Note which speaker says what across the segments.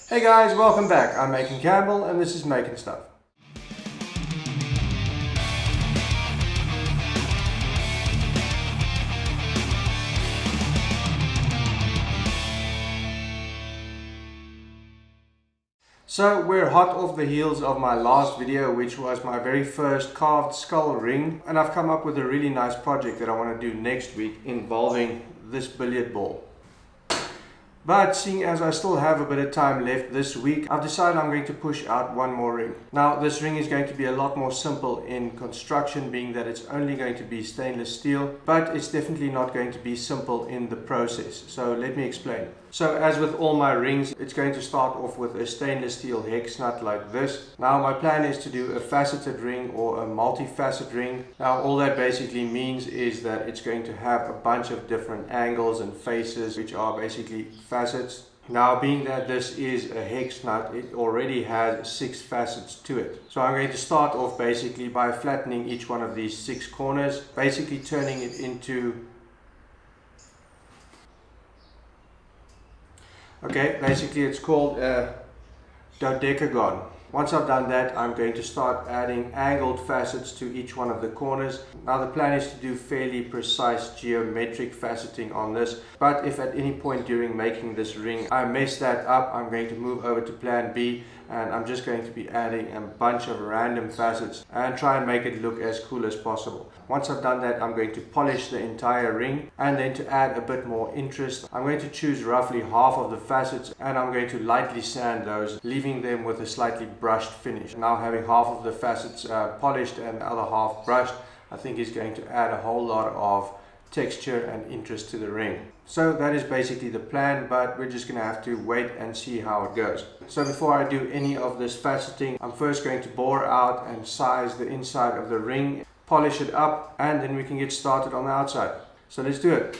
Speaker 1: Hey guys, welcome back. I'm Macon Campbell and this is Making Stuff. So we're hot off the heels of my last video, which was my very first carved skull ring, and I've come up with a really nice project that I want to do next week involving this billiard ball. But seeing as I still have a bit of time left this week, I've decided I'm going to push out one more ring. Now this ring is going to be a lot more simple in construction, being that it's only going to be stainless steel, but it's definitely not going to be simple in the process. So let me explain. So as with all my rings, it's going to start off with a stainless steel hex nut like this. Now my plan is to do a faceted ring or a multi-facet ring. Now all that basically means is that it's going to have a bunch of different angles and faces, which are basically facets. Now being that this is a hex nut, it already has 6 facets to it. So I'm going to start off basically by flattening each one of these 6 corners, basically turning it into basically it's called a dodecagon. Once I've done that, I'm going to start adding angled facets to each one of the corners. Now the plan is to do fairly precise geometric faceting on this, but if at any point during making this ring I mess that up, I'm going to move over to plan B and I'm just going to be adding a bunch of random facets and try and make it look as cool as possible. Once I've done that, I'm going to polish the entire ring, and then to add a bit more interest, I'm going to choose roughly half of the facets and I'm going to lightly sand those, leaving them with a slightly brushed finish. Now having half of the facets polished and the other half brushed, I think is going to add a whole lot of texture and interest to the ring. So that is basically the plan, but we're just going to have to wait and see how it goes. So before I do any of this faceting, I'm first going to bore out and size the inside of the ring, polish it up, and then we can get started on the outside. So let's do it.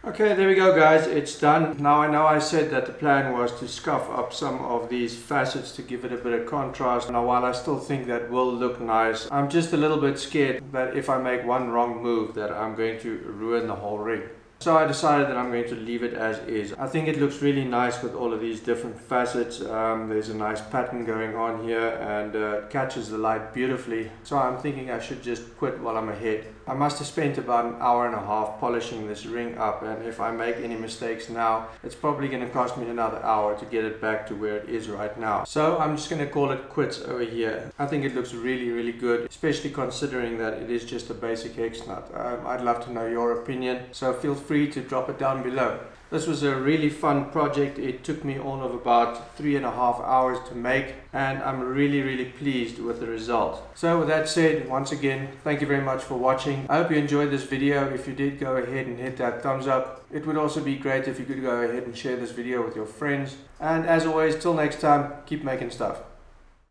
Speaker 1: Okay, there we go guys, it's done. Now I know I said that the plan was to scuff up some of these facets to give it a bit of contrast. Now while I still think that will look nice, I'm just a little bit scared that if I make one wrong move that I'm going to ruin the whole ring. So I decided that I'm going to leave it as is. I think it looks really nice with all of these different facets. There's a nice pattern going on here and it catches the light beautifully. So I'm thinking I should just quit while I'm ahead. I must have spent about an hour and a half polishing this ring up, and if I make any mistakes now, it's probably going to cost me another hour to get it back to where it is right now. So I'm just going to call it quits over here. I think it looks really good, especially considering that it is just a basic hex nut. I'd love to know your opinion, so feel free to drop it down below. This was a really fun project. It took me all of about 3.5 hours to make, and I'm really pleased with the result. So with that said, once again, thank you very much for watching. I hope you enjoyed this video. If you did, go ahead and hit that thumbs up. It would also be great if you could go ahead and share this video with your friends. And as always, till next time, keep making stuff.